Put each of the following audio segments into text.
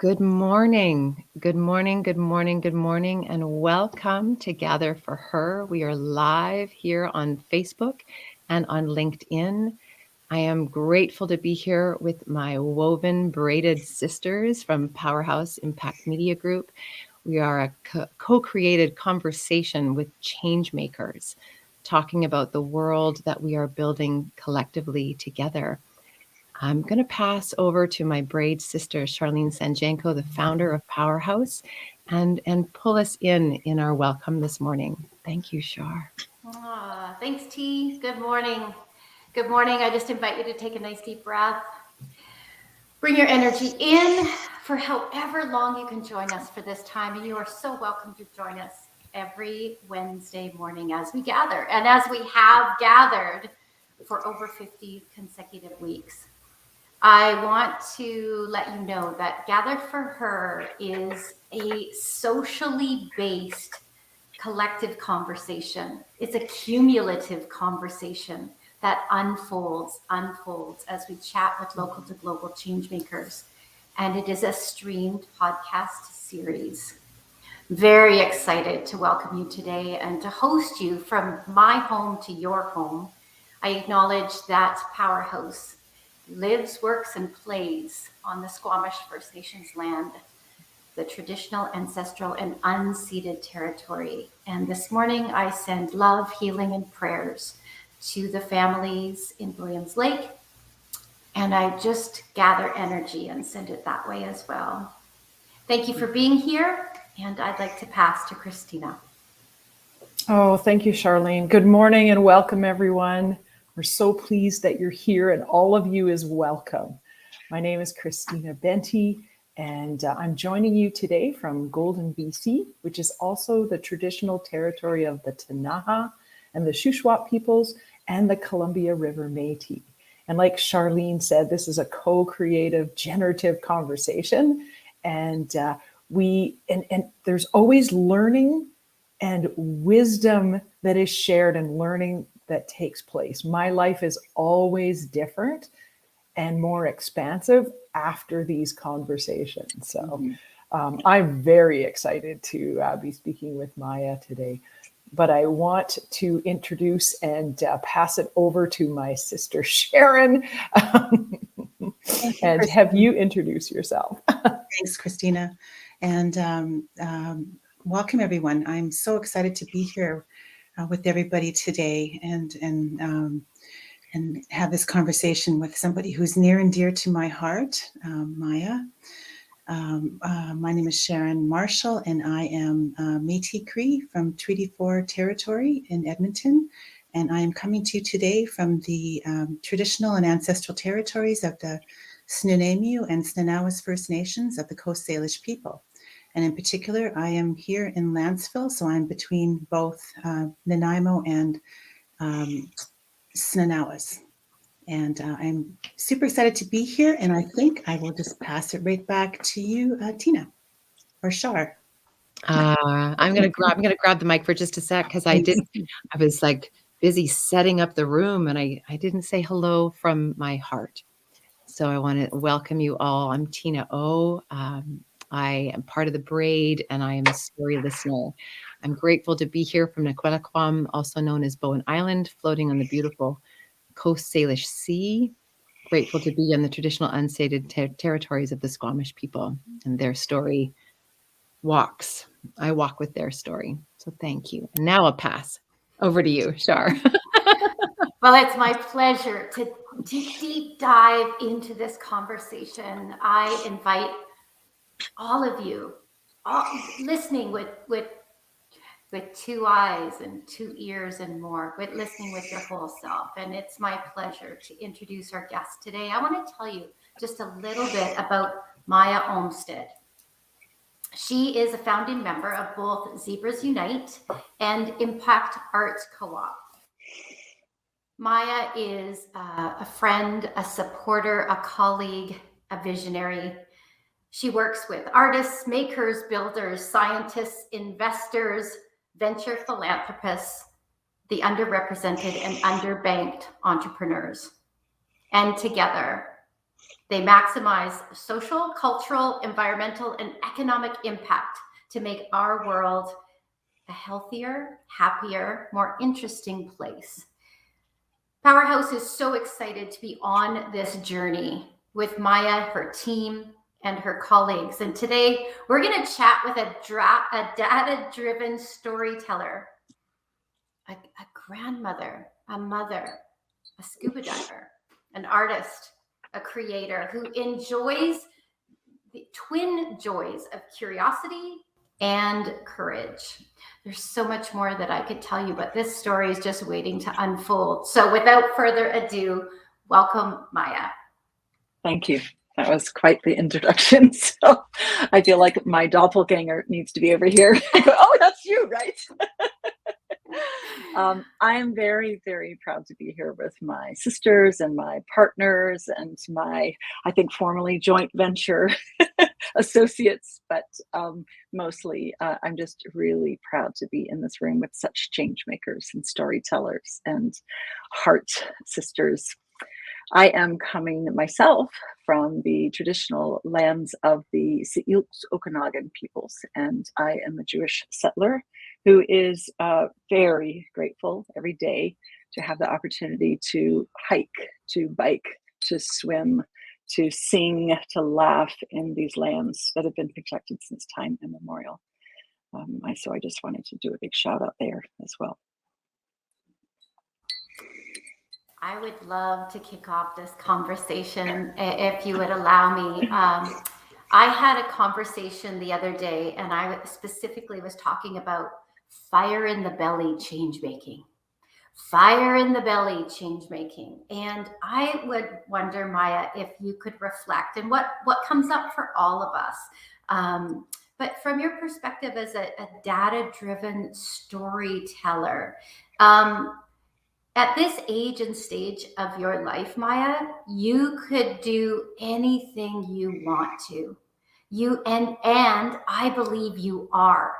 Good morning. Good morning. Good morning. Good morning. And welcome to Gather for Her. We are live here on Facebook and on LinkedIn. I am grateful to be here with my woven braided sisters from Powerhouse Impact Media Group. We are a co-created conversation with changemakers, talking about the world that we are building collectively together. I'm going to pass over to my braid sister, Charlene Sanjanko, the founder of Powerhouse, and pull us in our welcome this morning. Thank you, Char. Thanks, T. Good morning. Good morning. I just invite you to take a nice deep breath. Bring your energy in for however long you can join us for this time. And you are so welcome to join us every Wednesday morning as we gather. And as we have gathered for over 50 consecutive weeks. I want to let you know that Gather for Her is a socially based collective conversation. It's a cumulative conversation that unfolds as we chat with local to global changemakers. And it is a streamed podcast series. Very excited to welcome you today and to host you from my home to your home. I acknowledge that Powerhouse lives, works, and plays on the Squamish First Nations land, the traditional, ancestral, and unceded territory. And this morning, I send love, healing, and prayers to the families in Williams Lake. And I just gather energy and send it that way as well. Thank you for being here. And I'd like to pass to Christina. Oh, thank you, Charlene. Good morning and welcome, everyone. We're so pleased that you're here, and all of you is welcome. My name is Christina Benti, and I'm joining you today from Golden, BC, which is also the traditional territory of the Ktunaxa and the Shuswap peoples and the Columbia River Métis. And like Charlene said, this is a co-creative, generative conversation, and there's always learning and wisdom that is shared and learning that takes place. My life is always different and more expansive after these conversations. So I'm very excited to be speaking with Miah today. But I want to introduce and pass it over to my sister, Sharon. And have you introduce yourself? Thanks, Christina. And welcome, everyone. I'm so excited to be here with everybody today and have this conversation with somebody who's near and dear to my heart, Miah. My name is Sharon Marshall, and I am Métis Cree from Treaty 4 territory in Edmonton. And I am coming to you today from the traditional and ancestral territories of the Snuneymuxw and Snuneymuxw First Nations of the Coast Salish people. And in particular, I am here in Lanceville, so I'm between both Nanaimo and Snuneymuxw. And I'm super excited to be here, and I think I will just pass it right back to you, Tina, or Char. I'm gonna grab the mic for just a sec because I was like busy setting up the room, and I didn't say hello from my heart. So I want to welcome you all. I'm Tina O. I am part of the braid, and I am a story listener. I'm grateful to be here from Naquelaquam, also known as Bowen Island, floating on the beautiful Coast Salish Sea. Grateful to be on the traditional unceded territories of the Squamish people, and their story walks. I walk with their story. So thank you. And now I'll pass over to you, Char. Well, it's my pleasure to deep dive into this conversation. I invite all of you, listening with two eyes and two ears and more, with listening with your whole self. And it's my pleasure to introduce our guest today. I want to tell you just a little bit about Miah Olmsted. She is a founding member of both Zebras Unite and Impact Arts Co-op. Miah is a friend, a supporter, a colleague, a visionary. She works with artists, makers, builders, scientists, investors, venture philanthropists, the underrepresented and underbanked entrepreneurs. And together, They maximize social, cultural, environmental, and economic impact to make our world a healthier, happier, more interesting place. Powerhouse is so excited to be on this journey with Miah, her team, and her colleagues. And today we're going to chat with a data-driven storyteller, a grandmother, a mother, a scuba diver, an artist, a creator who enjoys the twin joys of curiosity and courage. There's so much more that I could tell you, but this story is just waiting to unfold. So without further ado, welcome, Miah. Thank you. That was quite the introduction. So I feel like my doppelganger needs to be over here. Oh, that's you, right? I am very, very proud to be here with my sisters and my partners and my, I think, formerly joint venture associates, but mostly I'm just really proud to be in this room with such change makers and storytellers and heart sisters. I am coming myself from the traditional lands of the Siux Okanagan peoples, and I am a Jewish settler who is very grateful every day to have the opportunity to hike, to bike, to swim, to sing, to laugh in these lands that have been protected since time immemorial. So I just wanted to do a big shout out there as well. I would love to kick off this conversation if you would allow me. I had a conversation the other day, and I specifically was talking about fire in the belly change making. Fire in the belly change making. And I would wonder, Miah, if you could reflect and what comes up for all of us. But from your perspective as a data-driven storyteller, at this age and stage of your life, Miah, you could do anything you want to. And I believe you are.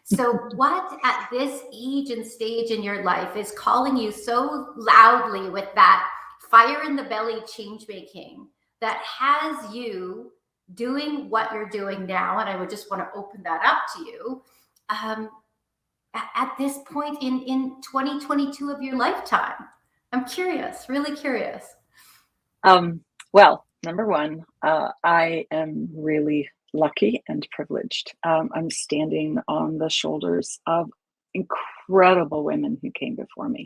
So what at this age and stage in your life is calling you so loudly with that fire in the belly change making that has you doing what you're doing now? And I would just want to open that up to you. At this point in 2022 of your lifetime? I'm curious, really curious. Well, number one, I am really lucky and privileged. I'm standing on the shoulders of incredible women who came before me.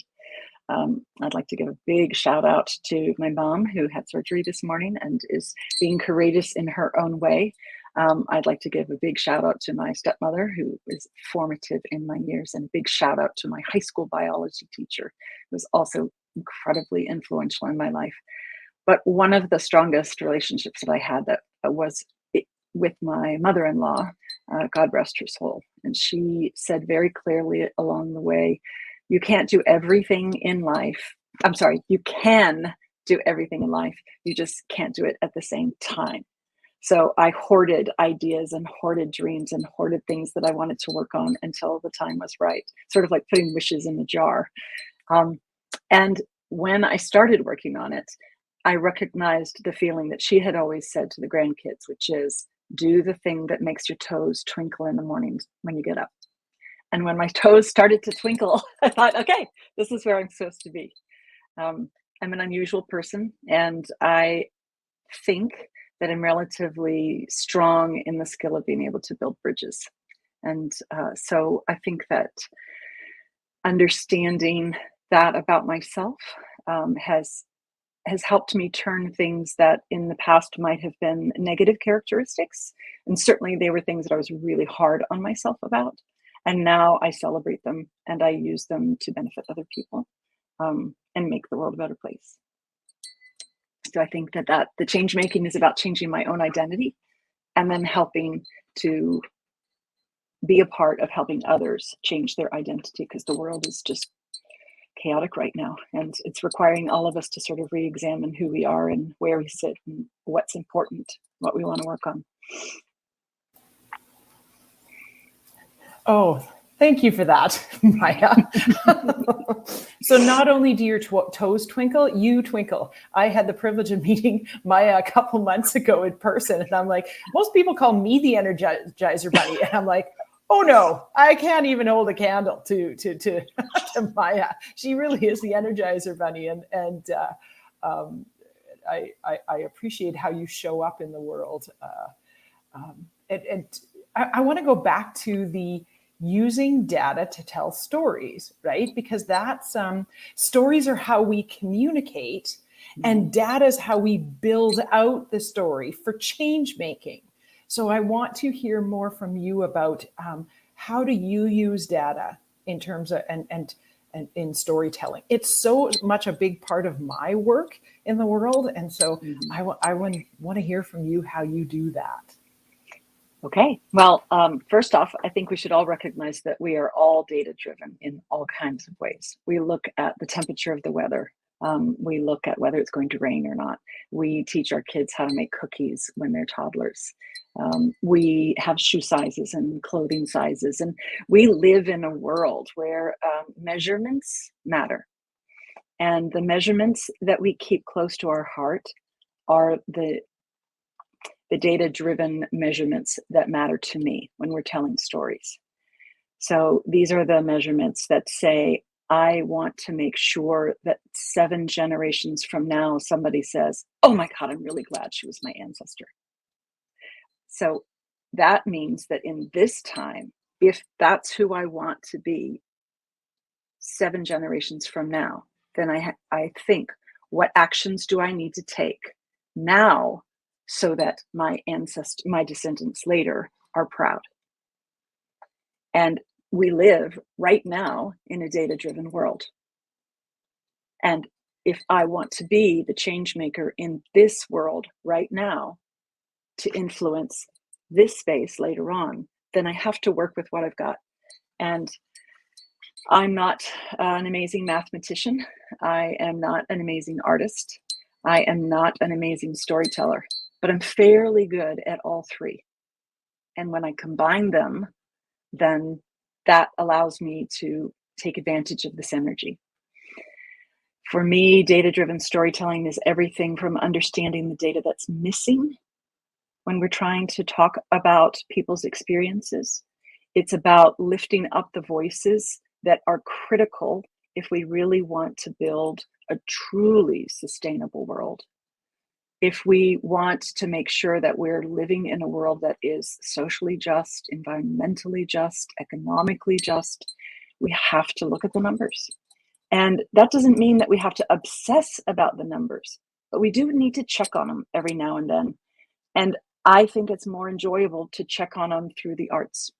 I'd like to give a big shout out to my mom, who had surgery this morning and is being courageous in her own way. I'd like to give a big shout out to my stepmother, who was formative in my years, and a big shout out to my high school biology teacher, who was also incredibly influential in my life. But one of the strongest relationships that I had that was with my mother-in-law, God rest her soul. And she said very clearly along the way, you can't do everything in life. I'm sorry, you can do everything in life. You just can't do it at the same time. So I hoarded ideas and hoarded dreams and hoarded things that I wanted to work on until the time was right, sort of like putting wishes in a jar. And when I started working on it, I recognized the feeling that she had always said to the grandkids, which is, do the thing that makes your toes twinkle in the mornings when you get up. And when my toes started to twinkle, I thought, okay, this is where I'm supposed to be. I'm an unusual person, and I think that I'm relatively strong in the skill of being able to build bridges. And so I think that understanding that about myself has helped me turn things that in the past might have been negative characteristics. And certainly they were things that I was really hard on myself about. And now I celebrate them and I use them to benefit other people and make the world a better place. So I think that the change making is about changing my own identity and then helping to be a part of helping others change their identity, because the world is just chaotic right now, and it's requiring all of us to sort of re-examine who we are and where we sit and what's important, what we want to work on. Oh, Thank you for that, Miah. So not only do your toes twinkle, you twinkle. I had the privilege of meeting Miah a couple months ago in person, and I'm like, most people call me the Energizer Bunny, and I'm like, oh no, I can't even hold a candle to Miah. She really is the Energizer Bunny, and I appreciate how you show up in the world. And I want to go back to the using data to tell stories, right? Because that's stories are how we communicate, and data is how we build out the story for change making. So I want to hear more from you about how do you use data in terms of and in storytelling. It's so much a big part of my work in the world, and so I want to hear from you how you do that. Okay. Well, first off, I think we should all recognize that we are all data driven in all kinds of ways. We look at the temperature of the weather. We look at whether it's going to rain or not. We teach our kids how to make cookies when they're toddlers. We have shoe sizes and clothing sizes. And we live in a world where measurements matter. And the measurements that we keep close to our heart are the data-driven measurements that matter to me when we're telling stories. So these are the measurements that say, I want to make sure that 7 generations from now, somebody says, oh my God, I'm really glad she was my ancestor. So that means that in this time, if that's who I want to be 7 generations from now, then I think, what actions do I need to take now so that my descendants later are proud? And we live right now in a data-driven world. And if I want to be the change maker in this world right now to influence this space later on, then I have to work with what I've got. And I'm not an amazing mathematician. I am not an amazing artist. I am not an amazing storyteller, but I'm fairly good at all 3. And when I combine them, then that allows me to take advantage of this energy. For me, data-driven storytelling is everything from understanding the data that's missing when we're trying to talk about people's experiences. It's about lifting up the voices that are critical if we really want to build a truly sustainable world. If we want to make sure that we're living in a world that is socially just, environmentally just, economically just, we have to look at the numbers. And that doesn't mean that we have to obsess about the numbers, but we do need to check on them every now and then. And I think it's more enjoyable to check on them through the arts.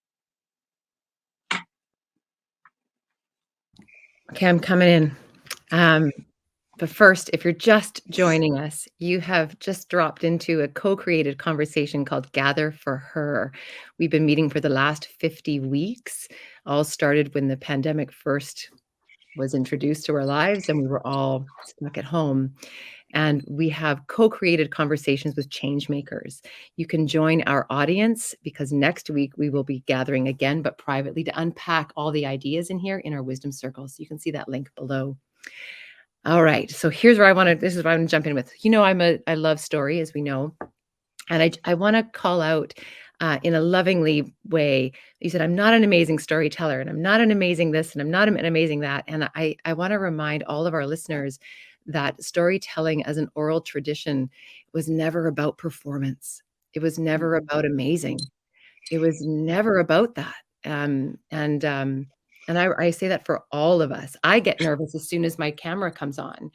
Okay, I'm coming in. But first, if you're just joining us, you have just dropped into a co-created conversation called Gather for Her. We've been meeting for the last 50 weeks. All started when the pandemic first was introduced to our lives and we were all stuck at home. And we have co-created conversations with changemakers. You can join our audience because next week we will be gathering again, but privately, to unpack all the ideas in here in our wisdom circles. You can see that link below. All right. So here's where this is what I'm jumping with. I love story, as we know. And I want to call out in a lovingly way. You said, I'm not an amazing storyteller, and I'm not an amazing this, and I'm not an amazing that. And I want to remind all of our listeners that storytelling as an oral tradition was never about performance. It was never about amazing. It was never about that. And I say that for all of us. I get nervous as soon as my camera comes on.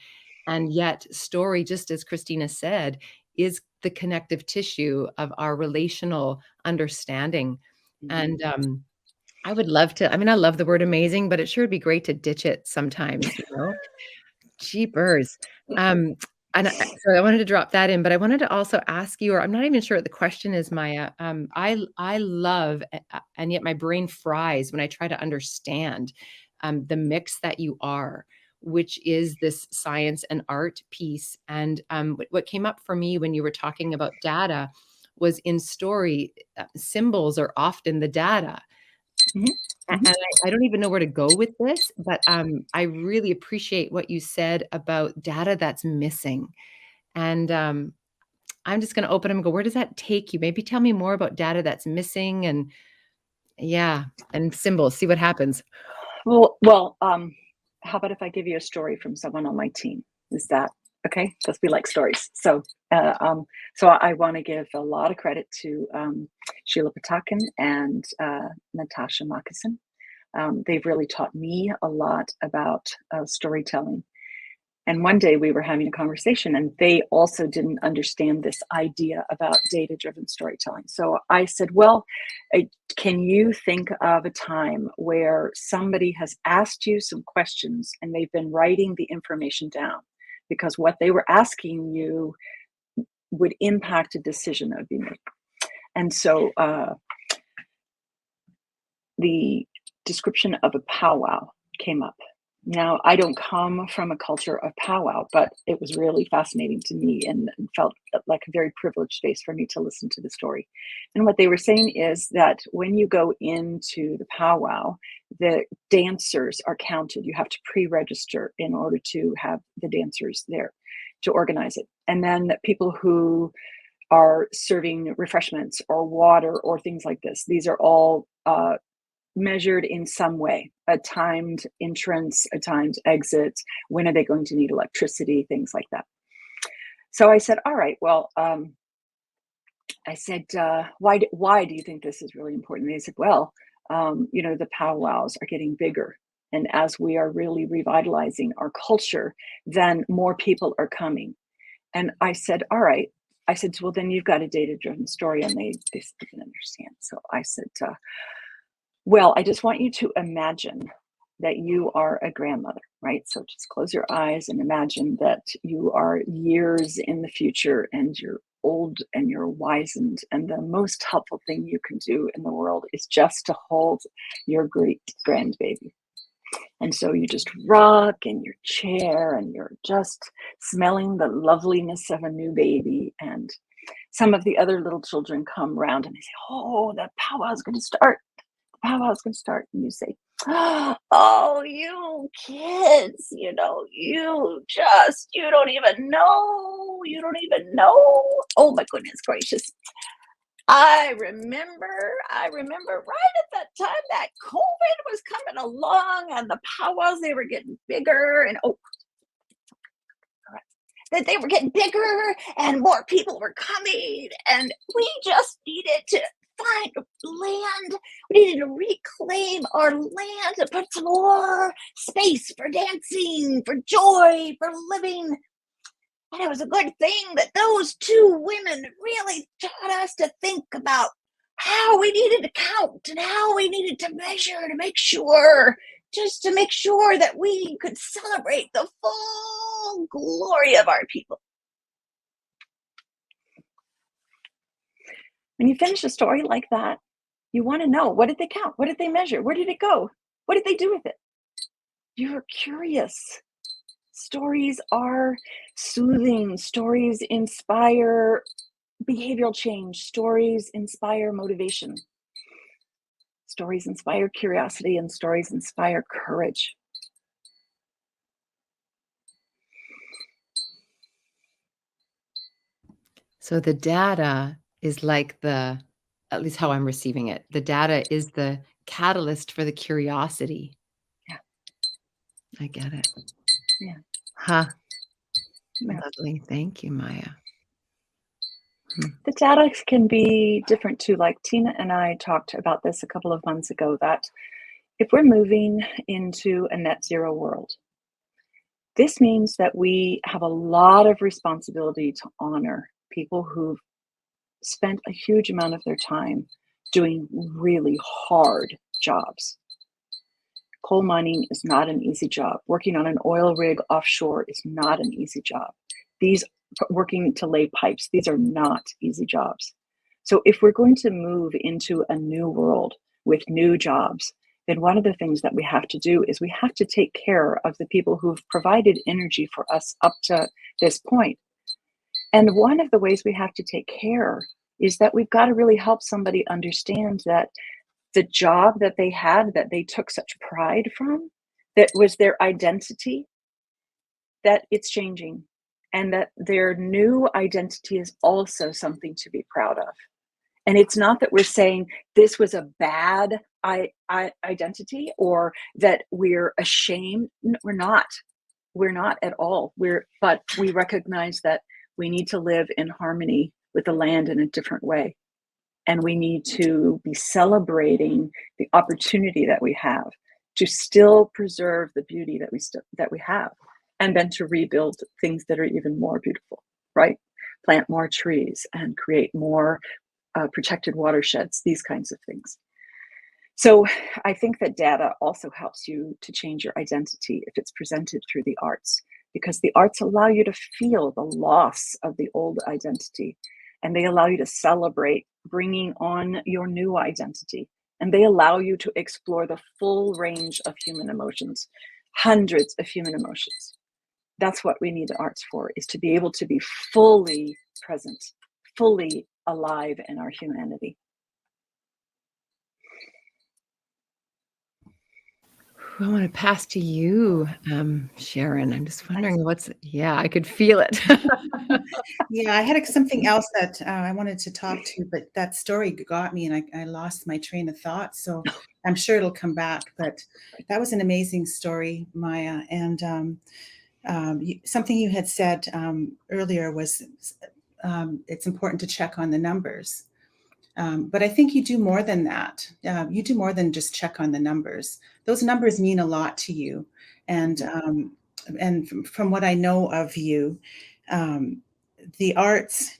And yet story, just as Christina said, is the connective tissue of our relational understanding. And I would love to, I love the word amazing, but it sure would be great to ditch it sometimes, Jeepers. So I wanted to drop that in, but I wanted to also ask you, or I'm not even sure what the question is, Miah. I love, and yet my brain fries when I try to understand the mix that you are, which is this science and art piece. And what came up for me when you were talking about data was in story, symbols are often the data. And I don't even know where to go with this, but I really appreciate what you said about data that's missing. And I'm just going to open them and go, where does that take you? Maybe tell me more about data that's missing and and symbols. See what happens. Well, how about if I give you a story from someone on my team? Is that okay? Because we like stories. So I want to give a lot of credit to Sheila Patakin and Natasha Moccasin. They've really taught me a lot about storytelling. And one day we were having a conversation, and they also didn't understand this idea about data-driven storytelling. So I said, well, can you think of a time where somebody has asked you some questions and they've been writing the information down because what they were asking you would impact a decision that would be made? And so the description of a powwow came up. Now, I don't come from a culture of powwow, but it was really fascinating to me and felt like a very privileged space for me to listen to the story. And what they were saying is that when you go into the powwow, the dancers are counted. You have to pre-register in order to have the dancers there to organize it. And then people who are serving refreshments or water or things like this, these are all measured in some way, a timed entrance, a timed exit, when are they going to need electricity, things like that. So I said, all right, well, I said, why do you think this is really important? And they said, well, the powwows are getting bigger. And as we are really revitalizing our culture, then more people are coming. And I said, all right. I said, well, then you've got a data-driven story. And they didn't understand. So I said, well, I just want you to imagine that you are a grandmother, right? So just close your eyes and imagine that you are years in the future and you're old and you're wizened. And the most helpful thing you can do in the world is just to hold your great grandbaby. And so you just rock in your chair and you're just smelling the loveliness of a new baby. And some of the other little children come around and they say, oh, the powwow's going to start. Powwow's going to start. And you say, oh, you kids, you don't even know. You don't even know. Oh, my goodness gracious. I remember right at that time that COVID was coming along and the powwows, they were getting bigger and that they were getting bigger and more people were coming and we just needed to find land. We needed to reclaim our land and put some more space for dancing, for joy, for living. And it was a good thing that those two women really taught us to think about how we needed to count and how we needed to measure to make sure that we could celebrate the full glory of our people. When you finish a story like that, you want to know, what did they count? What did they measure? Where did it go? What did they do with it? You're curious. Stories are soothing. Stories inspire behavioral change. Stories inspire motivation. Stories inspire curiosity, and stories inspire courage. So the data is like at least how I'm receiving it, the data is the catalyst for the curiosity. Yeah. I get it. Yeah. Huh. Yeah. Lovely. Thank you, Miah. The data can be different too. Like Tina and I talked about this a couple of months ago, that if we're moving into a net zero world, this means that we have a lot of responsibility to honor people who've spent a huge amount of their time doing really hard jobs. Coal mining is not an easy job. Working on an oil rig offshore is not an easy job. Working to lay pipes, these are not easy jobs. So if we're going to move into a new world with new jobs, then one of the things that we have to do is we have to take care of the people who've provided energy for us up to this point. And one of the ways we have to take care is that we've got to really help somebody understand that the job that they had, that they took such pride from, that was their identity, that it's changing, and that their new identity is also something to be proud of. And it's not that we're saying this was a bad identity, or that we're ashamed. No, we're not. We're not at all. But we recognize that we need to live in harmony with the land in a different way. And we need to be celebrating the opportunity that we have to still preserve the beauty that we have, and then to rebuild things that are even more beautiful, right? Plant more trees and create more protected watersheds, these kinds of things. So I think that data also helps you to change your identity if it's presented through the arts, because the arts allow you to feel the loss of the old identity, and they allow you to celebrate bringing on your new identity, and they allow you to explore the full range of human emotions, hundreds of human emotions. That's what we need the arts for, is to be able to be fully present, fully alive in our humanity. I want to pass to you, Sharon. I'm just wondering I could feel it. Yeah, I had something else that I wanted to talk to, but that story got me, and I lost my train of thought. So I'm sure it'll come back. But that was an amazing story, Miah. And something you had said earlier was it's important to check on the numbers. But I think you do more than that. You do more than just check on the numbers. Those numbers mean a lot to you. And from what I know of you, the arts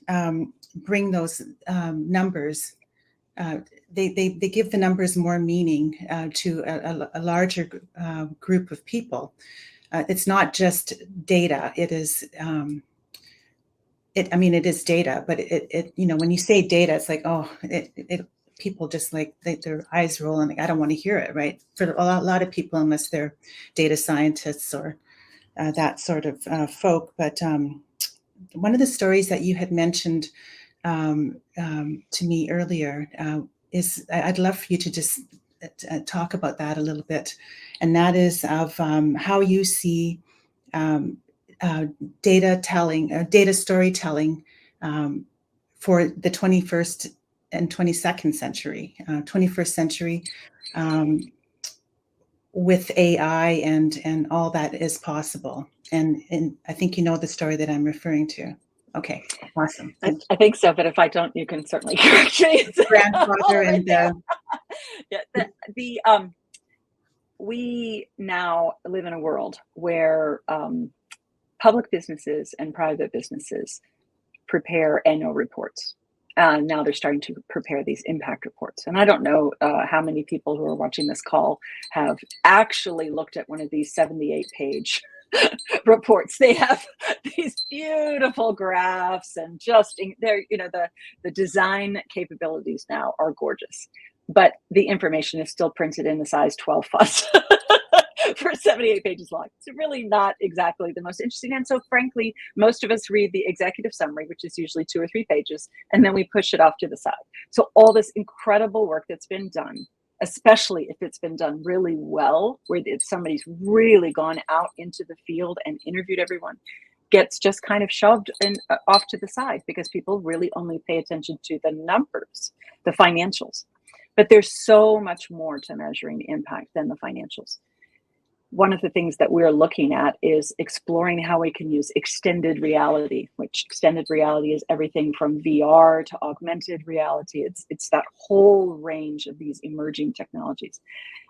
bring those numbers. They give the numbers more meaning to a larger group of people. It's not just data. It is. It is data, but it when you say data, it's like, oh, it people just like their eyes roll and like, I don't want to hear it, right? For a lot of people, unless they're data scientists or that sort of folk. But one of the stories that you had mentioned to me earlier is, I'd love for you to just talk about that a little bit, and that is of how you see data storytelling for the 21st and 22nd century, 21st century, with AI and all that is possible. And I think you know the story that I'm referring to. Okay, awesome. I think so, but if I don't, you can certainly correct me. Grandfather and we now live in a world where public businesses and private businesses prepare annual reports. Now they're starting to prepare these impact reports. And I don't know how many people who are watching this call have actually looked at one of these 78-page reports. They have these beautiful graphs, and just they're, the design capabilities now are gorgeous. But the information is still printed in the size 12 font for 78 pages long. It's really not exactly the most interesting. And so frankly, most of us read the executive summary, which is usually 2 or 3 pages, and then we push it off to the side. So all this incredible work that's been done, especially if it's been done really well, where somebody's really gone out into the field and interviewed everyone, gets just kind of shoved off to the side, because people really only pay attention to the numbers, the financials. But there's so much more to measuring impact than the financials. One of the things that we're looking at is exploring how we can use extended reality, which extended reality is everything from VR to augmented reality. It's that whole range of these emerging technologies.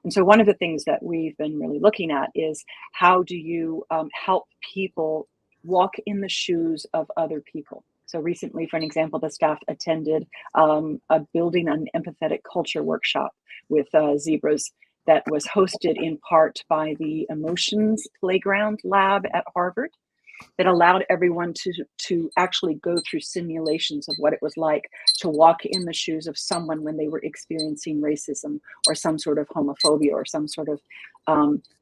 And so one of the things that we've been really looking at is, how do you help people walk in the shoes of other people? So recently, for an example, the staff attended a Building an Empathetic Culture workshop with zebras that was hosted in part by the Emotions Playground Lab at Harvard, that allowed everyone to actually go through simulations of what it was like to walk in the shoes of someone when they were experiencing racism or some sort of homophobia or some sort of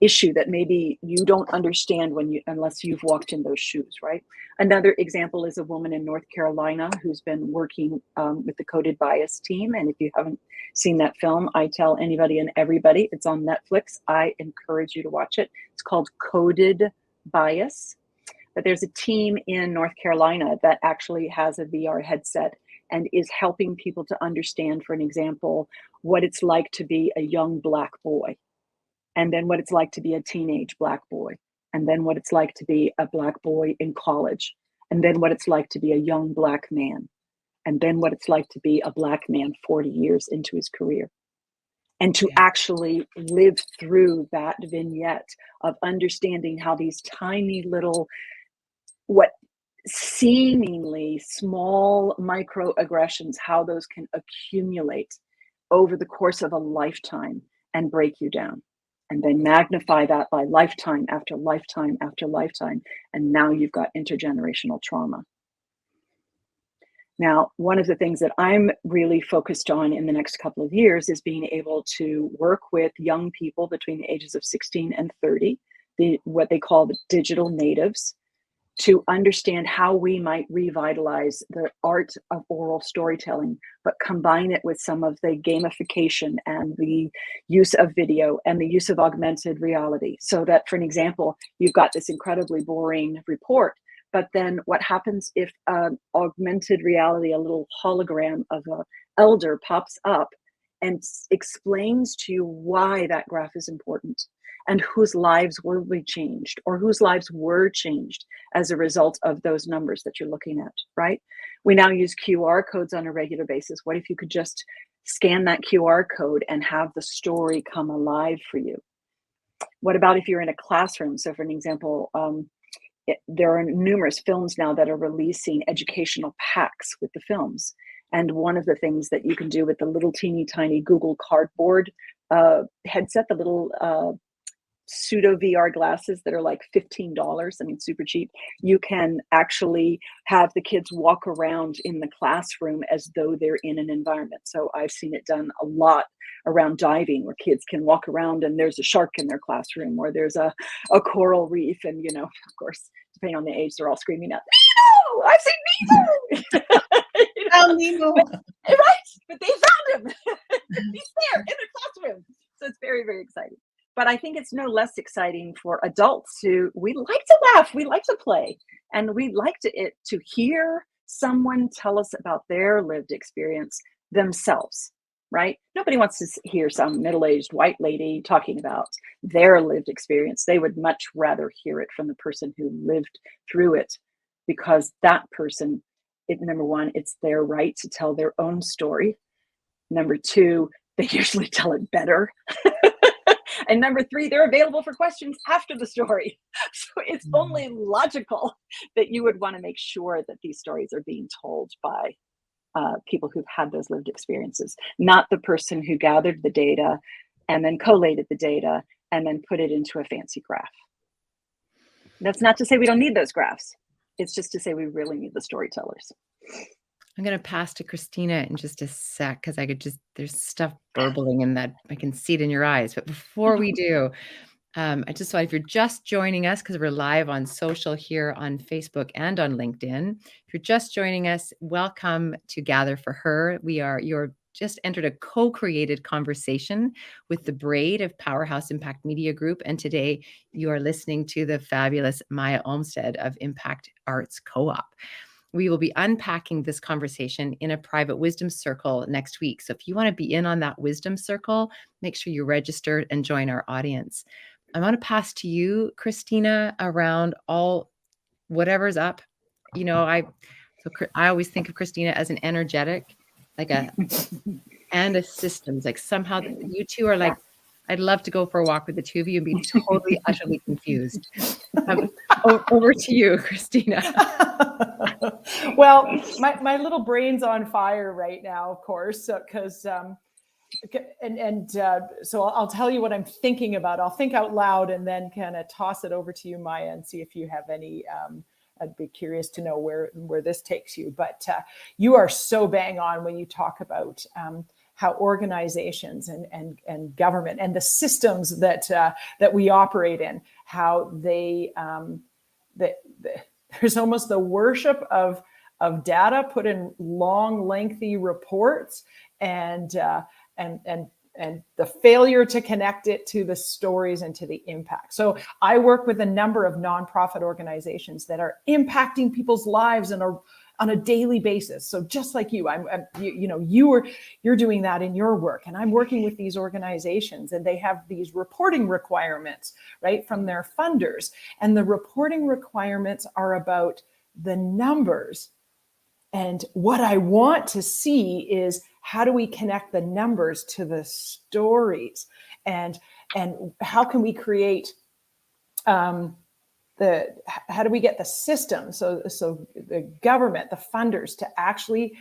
issue that maybe you don't understand unless you've walked in those shoes, right? Another example is a woman in North Carolina who's been working with the Coded Bias team. And if you haven't seen that film, I tell anybody and everybody, it's on Netflix. I encourage you to watch it. It's called Coded Bias. But there's a team in North Carolina that actually has a VR headset and is helping people to understand, for an example, what it's like to be a young Black boy, and then what it's like to be a teenage Black boy, and then what it's like to be a Black boy in college, and then what it's like to be a young Black man, and then what it's like to be a Black man 40 years into his career. And to actually live through that vignette of understanding how these tiny little, what seemingly small microaggressions, how those can accumulate over the course of a lifetime and break you down. And then magnify that by lifetime after lifetime after lifetime. And now you've got intergenerational trauma. Now, one of the things that I'm really focused on in the next couple of years is being able to work with young people between the ages of 16 and 30, what they call the digital natives, to understand how we might revitalize the art of oral storytelling, but combine it with some of the gamification and the use of video and the use of augmented reality. So that, for an example, you've got this incredibly boring report, but then what happens if augmented reality, a little hologram of an elder pops up and explains to you why that graph is important, and whose lives will be changed, or whose lives were changed as a result of those numbers that you're looking at, right? We now use QR codes on a regular basis. What if you could just scan that QR code and have the story come alive for you? What about if you're in a classroom? So for an example, there are numerous films now that are releasing educational packs with the films. And one of the things that you can do with the little teeny tiny Google Cardboard headset, the little pseudo VR glasses that are like $15, I mean, super cheap, you can actually have the kids walk around in the classroom as though they're in an environment. So I've seen it done a lot around diving, where kids can walk around and there's a shark in their classroom, or there's a coral reef, and, you know, of course, depending on the age, they're all screaming out, Nemo! I've seen Nemo! You know? Nemo. Right? But they found him. He's there in the classroom. So it's very, very exciting. But I think it's no less exciting for adults who, we like to laugh, we like to play, and we like to hear someone tell us about their lived experience themselves, right? Nobody wants to hear some middle-aged white lady talking about their lived experience. They would much rather hear it from the person who lived through it, because that person, number one, it's their right to tell their own story. Number two, they usually tell it better. And number three, they're available for questions after the story. So it's only logical that you would want to make sure that these stories are being told by people who've had those lived experiences, not the person who gathered the data and then collated the data and then put it into a fancy graph. That's not to say we don't need those graphs. It's just to say we really need the storytellers. I'm going to pass to Christina in just a sec, because there's stuff burbling in that. I can see it in your eyes. But before we do, I just thought, if you're just joining us, because we're live on social here on Facebook and on LinkedIn, if you're just joining us, welcome to Gather for Her. You're just entered a co-created conversation with the Braid of Powerhouse Impact Media Group. And today you are listening to the fabulous Miah Olmsted of Impact Arts Co-op. We will be unpacking this conversation in a private wisdom circle next week. So if you want to be in on that wisdom circle, make sure you're registered and join our audience. I want to pass to you, Christina, around all whatever's up. You know, I always think of Christina as an energetic, and a systems. Like, somehow you two are like, I'd love to go for a walk with the two of you and be totally, utterly confused. Over to you, Christina. Well, my little brain's on fire right now, of course, because so I'll tell you what I'm thinking about. I'll think out loud and then kind of toss it over to you, Miah, and see if you have any. I'd be curious to know where this takes you. But you are so bang on when you talk about how organizations and government and the systems that we operate in, how there's almost the worship of data put in long, lengthy reports, and and the failure to connect it to the stories and to the impact. So I work with a number of nonprofit organizations that are impacting people's lives on a daily basis. So just like you, you're doing that in your work, and I'm working with these organizations, and they have these reporting requirements, right, from their funders. And the reporting requirements are about the numbers. And what I want to see is, how do we connect the numbers to the stories, and how can we create how do we get the system, so the government, the funders, to actually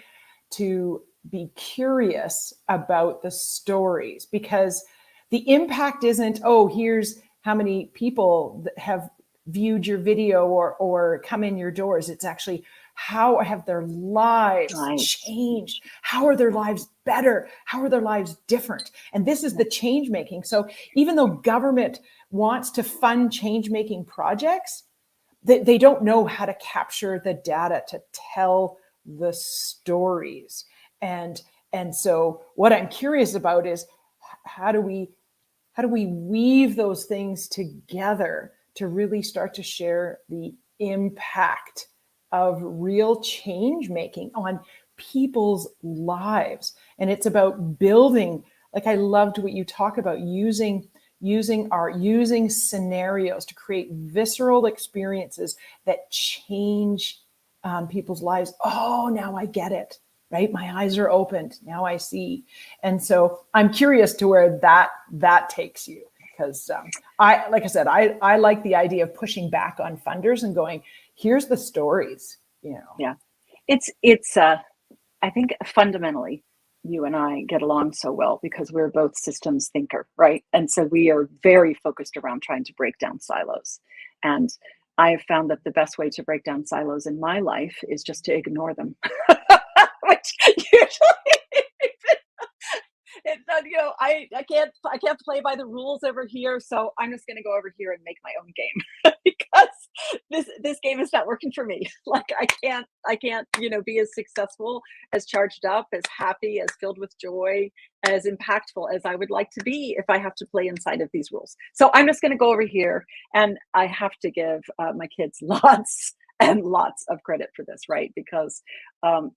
to be curious about the stories? Because the impact isn't, oh, here's how many people that have viewed your video or come in your doors. It's actually, how have their lives changed? How are their lives better? How are their lives different? And this is the change making. So even though government wants to fund change making projects, they don't know how to capture the data to tell the stories. And so what I'm curious about is, how do we weave those things together to really start to share the impact of real change making on people's lives? And it's about building, like, I loved what you talk about, using scenarios to create visceral experiences that change people's lives. Oh, now I get it, right? My eyes are opened. Now I see. And so I'm curious to where that takes you. Because I like the idea of pushing back on funders and going, here's the stories, Yeah, it's I think fundamentally you and I get along so well because we're both systems thinker, right? And so we are very focused around trying to break down silos. And I have found that the best way to break down silos in my life is just to ignore them, which usually I can't play by the rules over here, so I'm just going to go over here and make my own game because this game is not working for me. Like I can't be as successful, as charged up, as happy, as filled with joy, as impactful as I would like to be if I have to play inside of these rules. So I'm just going to go over here, and I have to give my kids lots and lots of credit for this, right? Because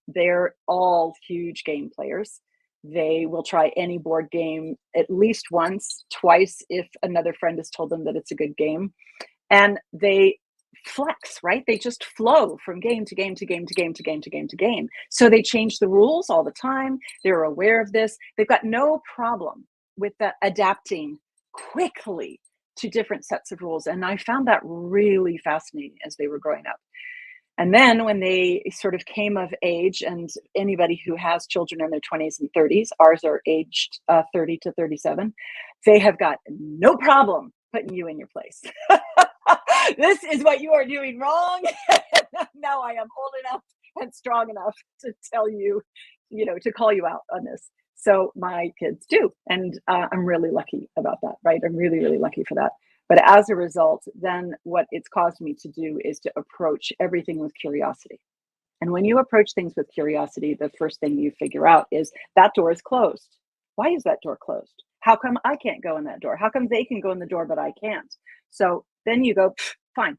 they're all huge game players. They will try any board game at least once, twice, if another friend has told them that it's a good game. And they flex, right? They just flow from game to game to game to game to game to game to game. So they change the rules all the time. They're aware of this. They've got no problem with adapting quickly to different sets of rules. And I found that really fascinating as they were growing up. And then when they sort of came of age, and anybody who has children in their 20s and 30s, ours are aged 30 to 37, they have got no problem putting you in your place. This is what you are doing wrong. Now I am old enough and strong enough to tell you, to call you out on this. So my kids do. And I'm really lucky about that, right? I'm really, really lucky for that. But as a result, then what it's caused me to do is to approach everything with curiosity. And when you approach things with curiosity, the first thing you figure out is that door is closed. Why is that door closed? How come I can't go in that door? How come they can go in the door, but I can't? So then you go, fine,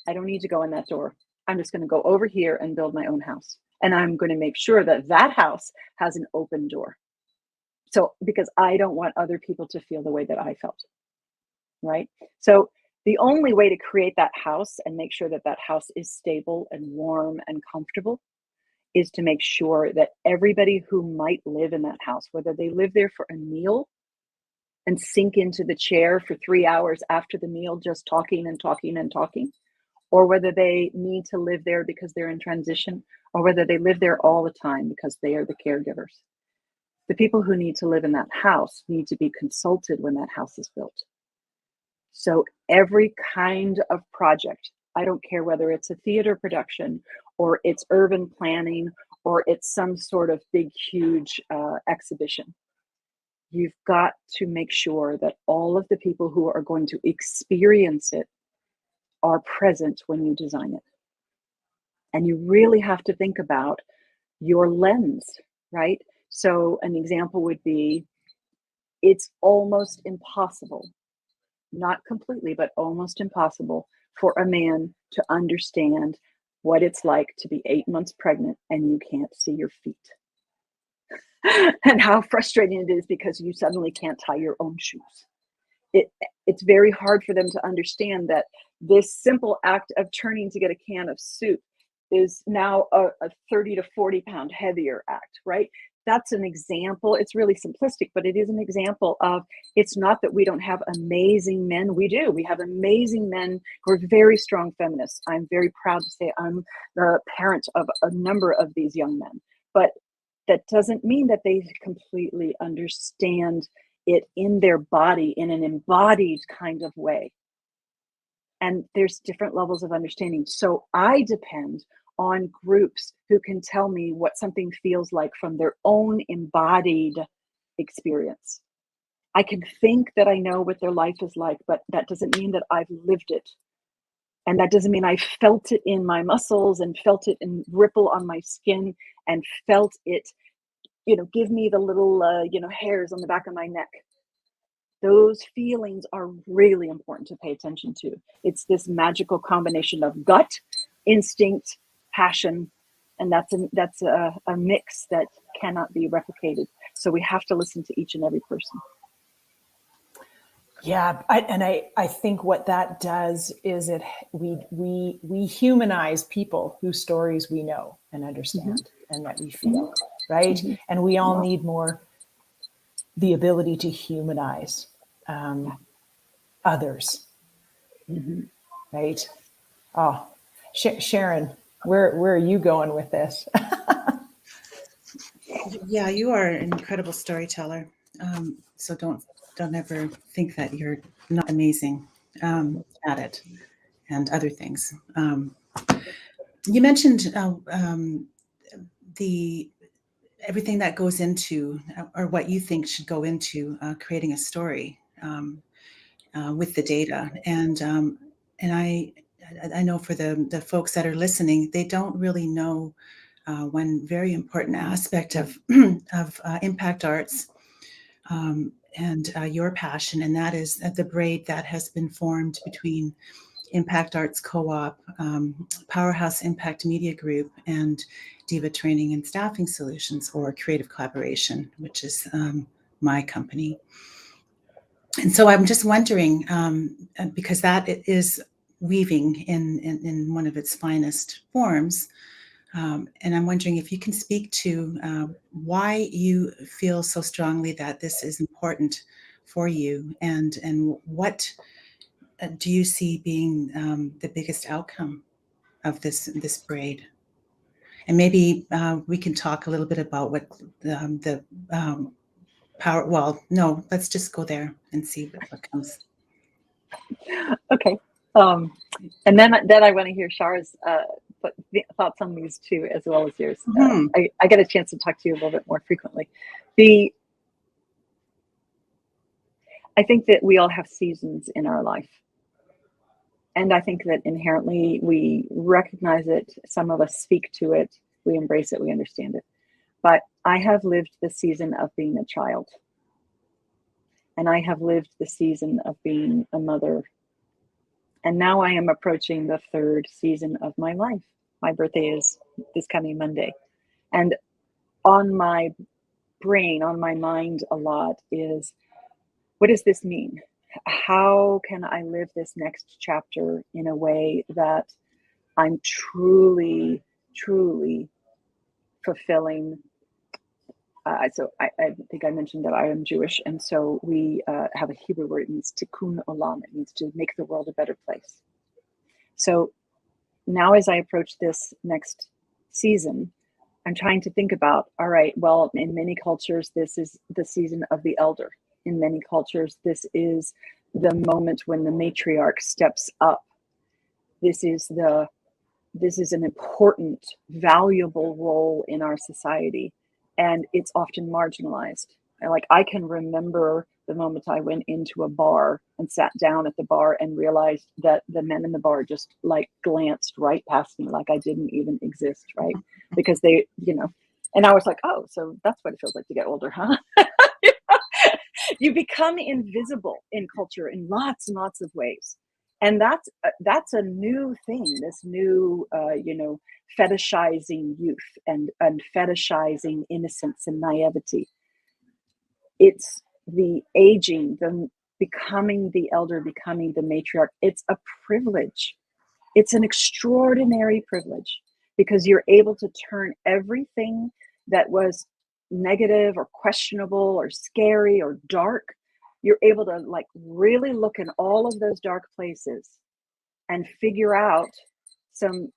I don't need to go in that door. I'm just going to go over here and build my own house. And I'm going to make sure that that house has an open door. So, because I don't want other people to feel the way that I felt. Right? So the only way to create that house and make sure that that house is stable and warm and comfortable is to make sure that everybody who might live in that house, whether they live there for a meal and sink into the chair for 3 hours after the meal, just talking and talking and talking, or whether they need to live there because they're in transition, or whether they live there all the time because they are the caregivers. The people who need to live in that house need to be consulted when that house is built. So every kind of project, I don't care whether it's a theater production or it's urban planning or it's some sort of big, huge exhibition, you've got to make sure that all of the people who are going to experience it are present when you design it. And you really have to think about your lens, right? So an example would be, it's almost impossible, not completely, but almost impossible for a man to understand what it's like to be 8 months pregnant and you can't see your feet. And how frustrating it is because you suddenly can't tie your own shoes. It's very hard for them to understand that this simple act of turning to get a can of soup is now a 30 to 40 pound heavier act, right? That's an example. It's really simplistic, but it is an example of, it's not that we don't have amazing men. We do. We have amazing men who are very strong feminists. I'm very proud to say I'm the parent of a number of these young men, but that doesn't mean that they completely understand it in their body in an embodied kind of way. And there's different levels of understanding. So I depend on groups who can tell me what something feels like from their own embodied experience. I can think that I know what their life is like, but that doesn't mean that I've lived it. And that doesn't mean I felt it in my muscles and felt it in ripple on my skin and felt it, give me the little, hairs on the back of my neck. Those feelings are really important to pay attention to. It's this magical combination of gut, instinct, passion, and that's a mix that cannot be replicated. So we have to listen to each and every person. Yeah, I think what that does is we humanize people whose stories we know and understand and that we feel, right? And we all need more the ability to humanize others, right? Oh, Sharon, where are you going with this? Yeah, you are an incredible storyteller. So don't ever think that you're not amazing at it and other things. You mentioned the everything that goes into, or what you think should go into creating a story with the data, and I know for the folks that are listening, they don't really know one very important aspect of impact arts and your passion, and that is the braid that has been formed between Impact Arts Co-op, Powerhouse Impact Media Group, and Diva Training and Staffing Solutions, or Creative Collaboration, which is my company. And so I'm just wondering, because that is weaving in one of its finest forms, and I'm wondering if you can speak to why you feel so strongly that this is important for you, and what do you see being the biggest outcome of this braid? And maybe we can talk a little bit about what the power. Well, no, let's just go there and see what comes. Okay. And then I want to hear Shara's thoughts on these too, as well as yours. I get a chance to talk to you a little bit more frequently. I think that we all have seasons in our life. And I think that inherently we recognize it. Some of us speak to it. We embrace it. We understand it. But I have lived the season of being a child. And I have lived the season of being a mother. And now I am approaching the third season of my life. My birthday is this coming Monday. And on my brain, on my mind a lot is, what does this mean? How can I live this next chapter in a way that I'm truly, truly fulfilling? So I think I mentioned that I am Jewish, and so we have a Hebrew word. It means tikkun olam. It means to make the world a better place. So now as I approach this next season, I'm trying to think about, all right, well, in many cultures, this is the season of the elder. In many cultures, this is the moment when the matriarch steps up. This is an important, valuable role in our society, and it's often marginalized. And I can remember the moment I went into a bar and sat down at the bar and realized that the men in the bar just glanced right past me, like I didn't even exist, right? Because they, And I was like, oh, so that's what it feels like to get older, huh? You become invisible in culture in lots and lots of ways. And that's a new thing, this new, fetishizing youth and fetishizing innocence and naivety. It's the aging, the becoming the elder, becoming the matriarch. It's a privilege. It's an extraordinary privilege because you're able to turn everything that was negative or questionable or scary or dark. You're able to like really look in all of those dark places and figure out some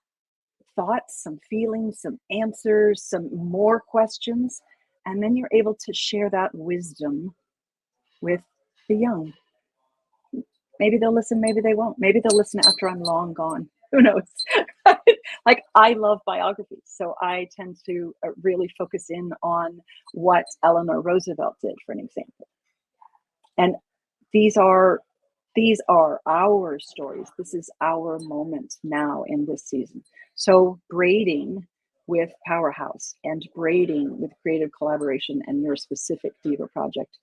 thoughts, some feelings, some answers, some more questions. And then you're able to share that wisdom with the young. Maybe they'll listen, maybe they won't. Maybe they'll listen after I'm long gone. Who knows? Like, I love biographies, so I tend to really focus in on what Eleanor Roosevelt did, for an example. And these are our stories. This is our moment now in this season. So braiding with Powerhouse and braiding with Creative Collaboration and your specific Diva project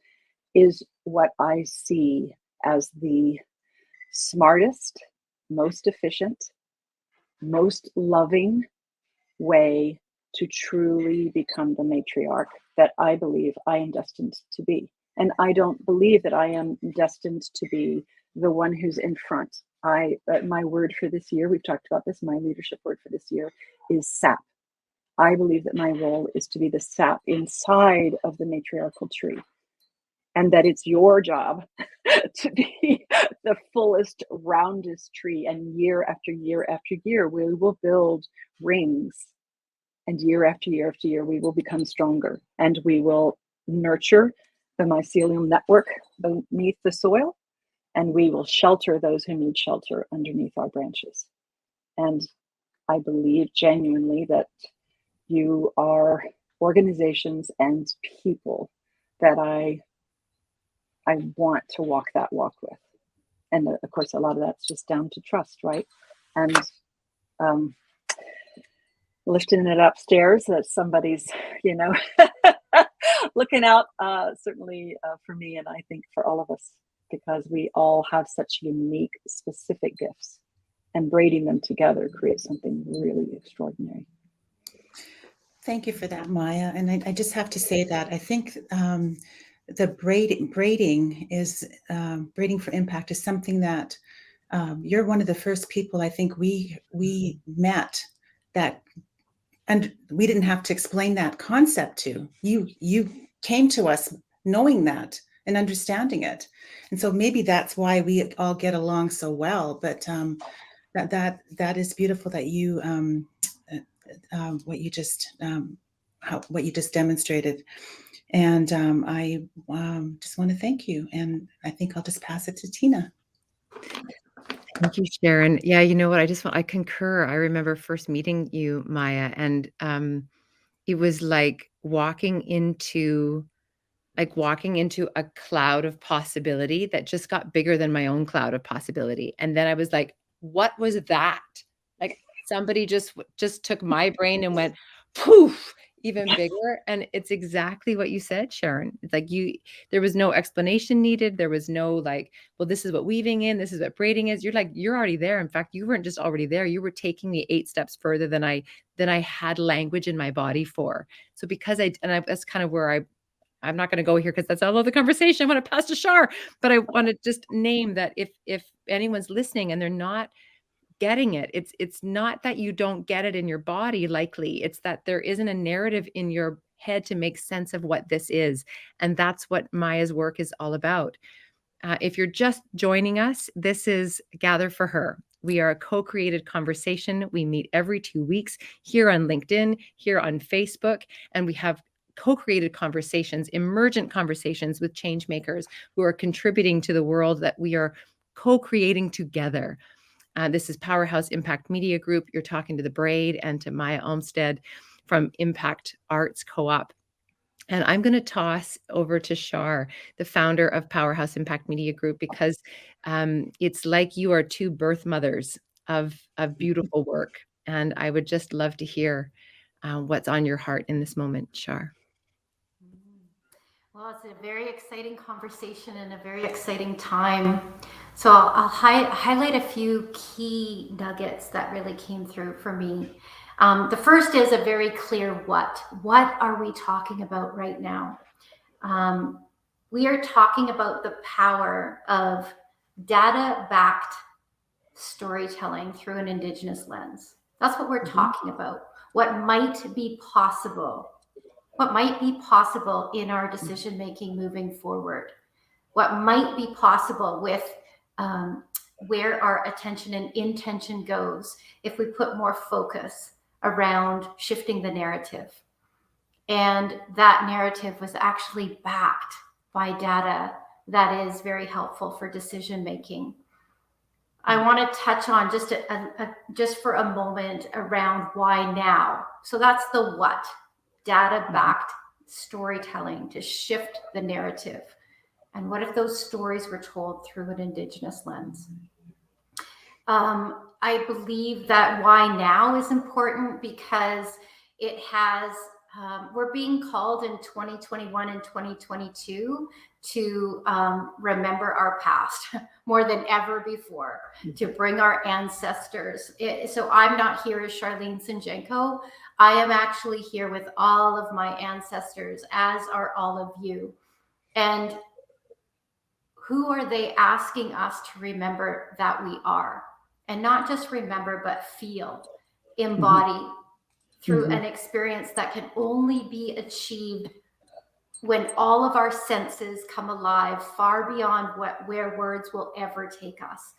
is what I see as the smartest, most efficient, most loving way to truly become the matriarch that I believe I am destined to be. And I don't believe that I am destined to be the one who's in front. My word for this year, we've talked about this, my leadership word for this year is sap. I believe that my role is to be the sap inside of the matriarchal tree. And that it's your job to be the fullest, roundest tree. And year after year after year, we will build rings. And year after year after year, we will become stronger. And we will nurture the mycelium network beneath the soil. And we will shelter those who need shelter underneath our branches. And I believe genuinely that you are organizations and people that I want to walk that walk with. And of course, a lot of that's just down to trust, right? And lifting it upstairs that somebody's, looking out, certainly for me, and I think for all of us, because we all have such unique, specific gifts, and braiding them together creates something really extraordinary. Thank you for that, Miah. And I just have to say that I think the braiding is braiding for impact is something that you're one of the first people I think we met that, and we didn't have to explain that concept to you. You came to us knowing that and understanding it, and so maybe that's why we all get along so well. But that is beautiful that you what you just demonstrated. And I just want to thank you. And I think I'll just pass it to Tina. Thank you, Sharon. Yeah, you know what? I concur. I remember first meeting you, Miah, and it was like walking into a cloud of possibility that just got bigger than my own cloud of possibility. And then I was like, what was that? Like somebody just took my brain and went poof, even bigger. And it's exactly what you said, Sharon. It's like there was no explanation needed. There was no like, well, this is what weaving in, this is what braiding is. You're like, you're already there. In fact, you weren't just already there. You were taking me 8 steps further than I had language in my body for. So that's kind of where I'm not going to go here because that's all of the conversation. I want to pass to Shar, but I want to just name that if anyone's listening and they're not getting it, it's not that you don't get it in your body, likely. It's that there isn't a narrative in your head to make sense of what this is. And that's what Miah's work is all about. If you're just joining us, this is Gather for Her. We are a co-created conversation. We meet every 2 weeks here on LinkedIn, here on Facebook, and we have co-created conversations, emergent conversations with changemakers who are contributing to the world that we are co-creating together. This is Powerhouse Impact Media Group. You're talking to the Braid and to Miah Olmsted from Impact Arts Co-op. And I'm going to toss over to Shar, the founder of Powerhouse Impact Media Group, because it's like you are 2 birth mothers of beautiful work. And I would just love to hear what's on your heart in this moment, Shar. Well, it's a very exciting conversation and a very exciting time. So I'll highlight a few key nuggets that really came through for me. The first is a very clear what. What are we talking about right now? We are talking about the power of data-backed storytelling through an Indigenous lens. That's what we're talking about. What might be possible. What might be possible in our decision making moving forward? What might be possible with where our attention and intention goes if we put more focus around shifting the narrative? And that narrative was actually backed by data that is very helpful for decision making. I want to touch on just for a moment around why now. So that's the what. Data-backed storytelling to shift the narrative. And what if those stories were told through an Indigenous lens? I believe that why now is important because it has, we're being called in 2021 and 2022 to remember our past more than ever before, to bring our ancestors. So I'm not here as Charlene Sinjenko. I am actually here with all of my ancestors, as are all of you. And who are they asking us to remember that we are? And not just remember, but feel, embody through an experience that can only be achieved when all of our senses come alive, far beyond where words will ever take us.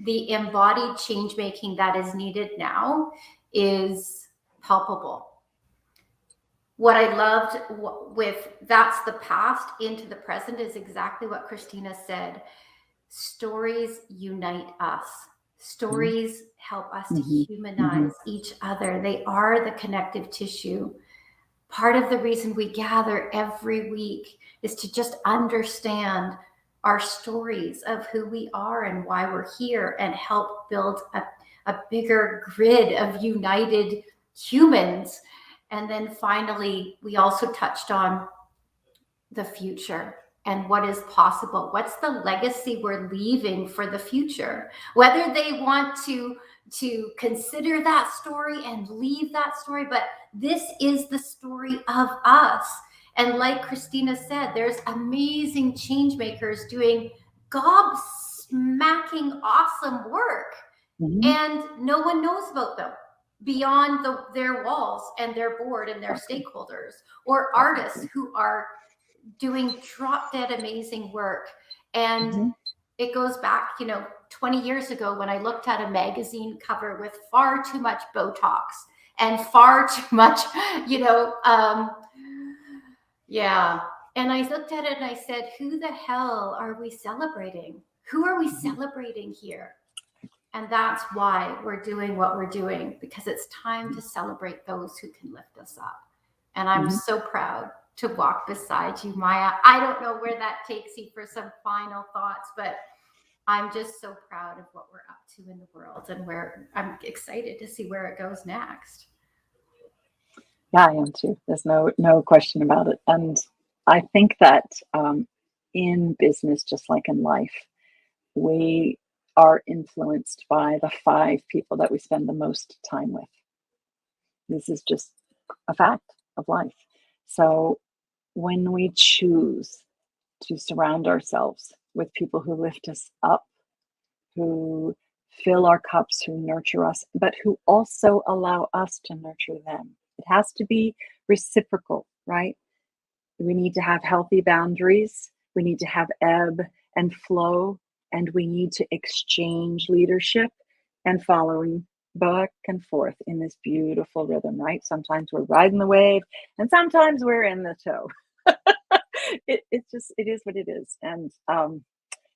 The embodied change making that is needed now is palpable. What I loved with that's the past into the present is exactly what Christina said. Stories unite us. Stories help us to humanize each other. They are the connective tissue. Part of the reason we gather every week is to just understand our stories of who we are and why we're here and help build a bigger grid of united humans. And then finally, we also touched on the future and what is possible. What's the legacy we're leaving for the future? Whether they want to consider that story and leave that story, but this is the story of us. And like Christina said, there's amazing change makers doing gobsmacking awesome work, and no one knows about them beyond their walls and their board and their stakeholders, or artists who are doing drop dead amazing work. And it goes back, 20 years ago when I looked at a magazine cover with far too much Botox and far too much, And I looked at it and I said, who the hell are we celebrating? Who are we celebrating here? And that's why we're doing what we're doing, because it's time to celebrate those who can lift us up. And I'm so proud to walk beside you, Miah. I don't know where that takes you for some final thoughts, but I'm just so proud of what we're up to in the world, and where I'm excited to see where it goes next. Yeah, I am too. There's no question about it. And I think that in business, just like in life, we are influenced by the 5 people that we spend the most time with. This is just a fact of life. So when we choose to surround ourselves with people who lift us up, who fill our cups, who nurture us, but who also allow us to nurture them, it has to be reciprocal, right? We need to have healthy boundaries. We need to have ebb and flow, and we need to exchange leadership and following back and forth in this beautiful rhythm, right? Sometimes we're riding the wave and sometimes we're in the tow. It is what it is. And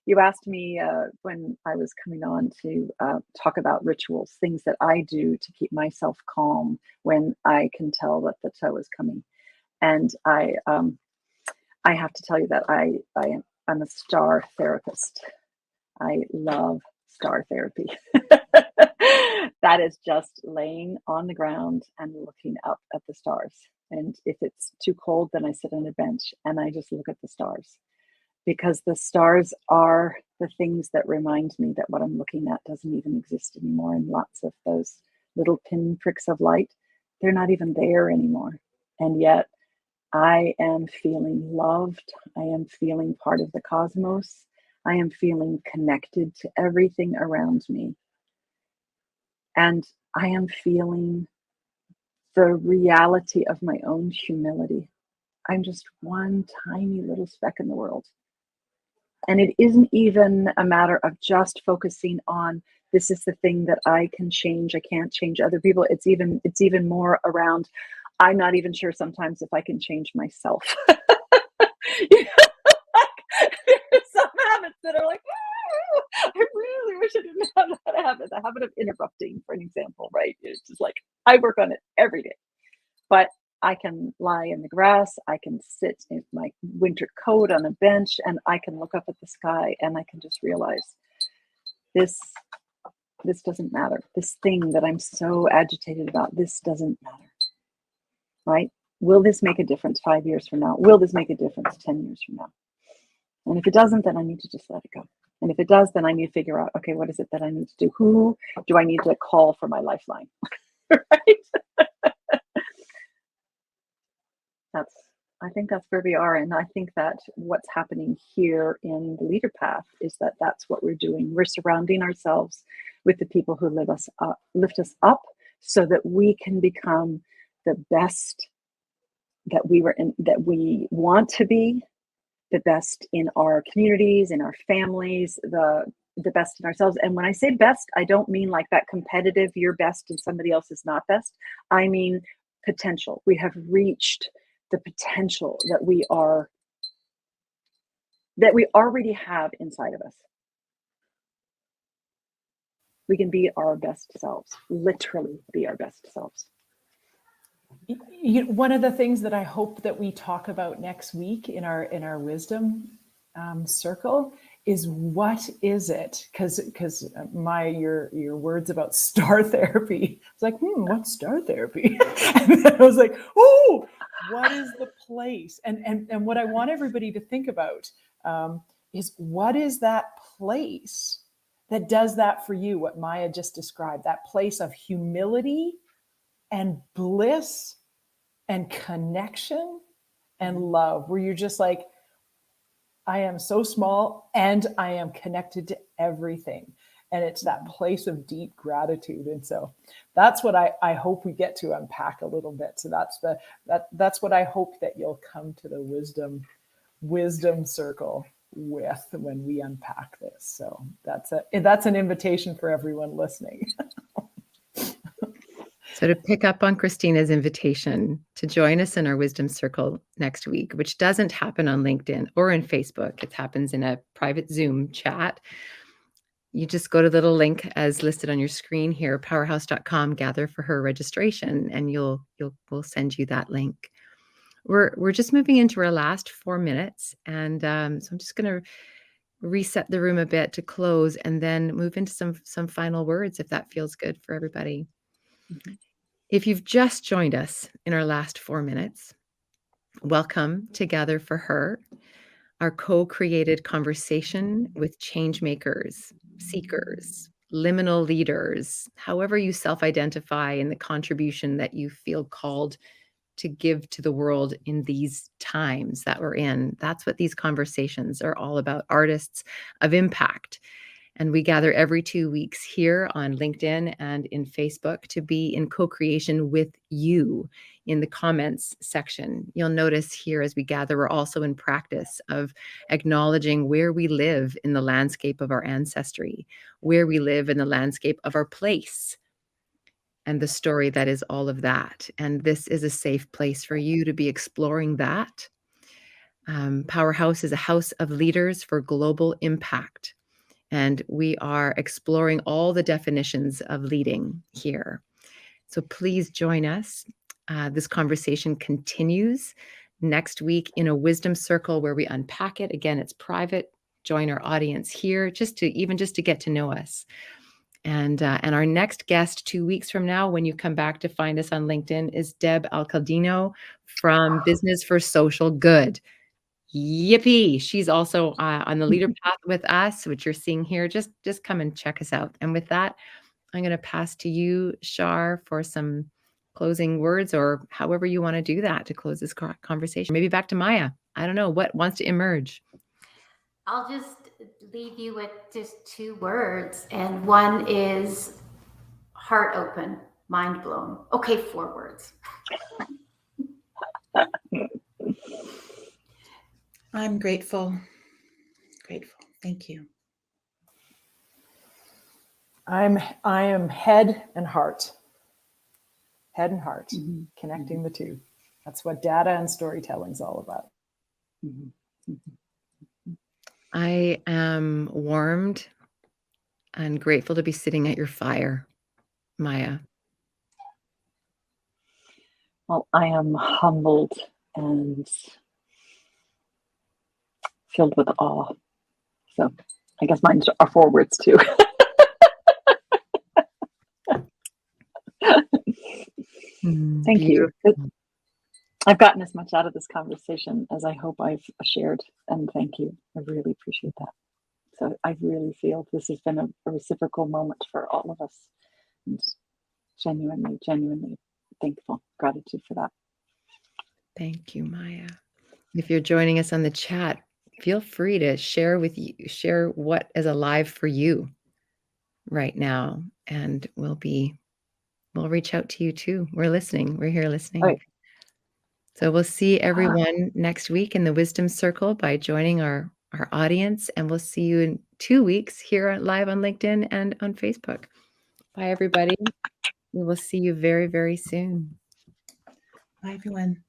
you asked me when I was coming on to talk about rituals, things that I do to keep myself calm when I can tell that the tow is coming. And I have to tell you that I'm a star therapist. I love star therapy. That is just laying on the ground and looking up at the stars. And if it's too cold, then I sit on a bench and I just look at the stars, because the stars are the things that remind me that what I'm looking at doesn't even exist anymore. And lots of those little pinpricks of light, they're not even there anymore. And yet I am feeling loved. I am feeling part of the cosmos. I am feeling connected to everything around me. And I am feeling the reality of my own humility. I'm just one tiny little speck in the world. And it isn't even a matter of just focusing on, this is the thing that I can change. I can't change other people. It's even more around, I'm not even sure sometimes if I can change myself. You know, there are some habits that are like, I really wish I didn't have that habit. The habit of interrupting, for an example, right? It's just like, I work on it every day. But I can lie in the grass, I can sit in my winter coat on a bench, and I can look up at the sky and I can just realize this doesn't matter. This thing that I'm so agitated about, this doesn't matter, right? Will this make a difference 5 years from now? Will this make a difference 10 years from now? And if it doesn't, then I need to just let it go. And if it does, then I need to figure out, okay, what is it that I need to do? Who do I need to call for my lifeline? Right? I think that's where we are. And I think that what's happening here in the leader path is that that's what we're doing. We're surrounding ourselves with the people who lift us up so that we can become the best that we want to be, the best in our communities, in our families, the best in ourselves. And when I say best, I don't mean like that competitive, you're best and somebody else is not best. I mean potential. We have reached the potential that we already have inside of us. We can be our best selves, literally be our best selves. One of the things that I hope that we talk about next week in our wisdom circle is, what is it? Because Miah, your words about star therapy, it's like, what's star therapy? And then I was like, oh, what is the place? And what I want everybody to think about is, what is that place that does that for you? What Miah just described, that place of humility and bliss and connection and love, where you're just like, I am so small and I am connected to everything. And it's that place of deep gratitude. And so that's what I hope we get to unpack a little bit. So that's what I hope that you'll come to the wisdom circle with when we unpack this. So that's an invitation for everyone listening. So to pick up on Christina's invitation to join us in our wisdom circle next week, which doesn't happen on LinkedIn or in Facebook, it happens in a private Zoom chat. You just go to the little link as listed on your screen here, powerhouse.com, gather for her registration, and we'll send you that link. We're just moving into our last 4 minutes, and so I'm just going to reset the room a bit to close, and then move into some final words, if that feels good for everybody. Mm-hmm. If you've just joined us in our last 4 minutes, welcome to Gather for Her, our co-created conversation with changemakers, seekers, liminal leaders, however you self-identify in the contribution that you feel called to give to the world in these times that we're in. That's what these conversations are all about, artists of impact. And we gather every 2 weeks here on LinkedIn and in Facebook to be in co-creation with you in the comments section. You'll notice here as we gather, we're also in practice of acknowledging where we live in the landscape of our ancestry, where we live in the landscape of our place, and the story that is all of that. And this is a safe place for you to be exploring that. Powerhouse is a house of leaders for global impact. And we are exploring all the definitions of leading here. So please join us. This conversation continues next week in a wisdom circle where we unpack it. Again, it's private. join our audience here, just to get to know us. And our next guest 2 weeks from now, when you come back to find us on LinkedIn, is Deb Alcaldino from Business for Social Good. Yippee! She's also on the leader path with us, which you're seeing here. Just come and check us out. And with that, I'm going to pass to you, Shar, for some closing words, or however you want to do that to close this conversation. Maybe back to Miah. I don't know what wants to emerge. I'll just leave you with just 2 words, and one is heart open, mind blown. Okay, 4 words. I'm grateful. Thank you. I am head and heart. Head and heart, connecting the two. That's what data and storytelling is all about. I am warmed and grateful to be sitting at your fire, Miah. Well, I am humbled and filled with awe. So I guess mine are 4 words too. Thank you. I've gotten as much out of this conversation as I hope I've shared, and thank you. I really appreciate that. So I really feel this has been a reciprocal moment for all of us, and genuinely thankful. Gratitude for that. Thank you, Miah. If you're joining us on the chat, feel free to share what is alive for you right now, and we'll reach out to you too. We're listening. We're here listening. Right. So we'll see everyone next week in the Wisdom Circle by joining our audience, and we'll see you in 2 weeks here live on LinkedIn and on Facebook. Bye, everybody. We will see you very, very soon. Bye, everyone.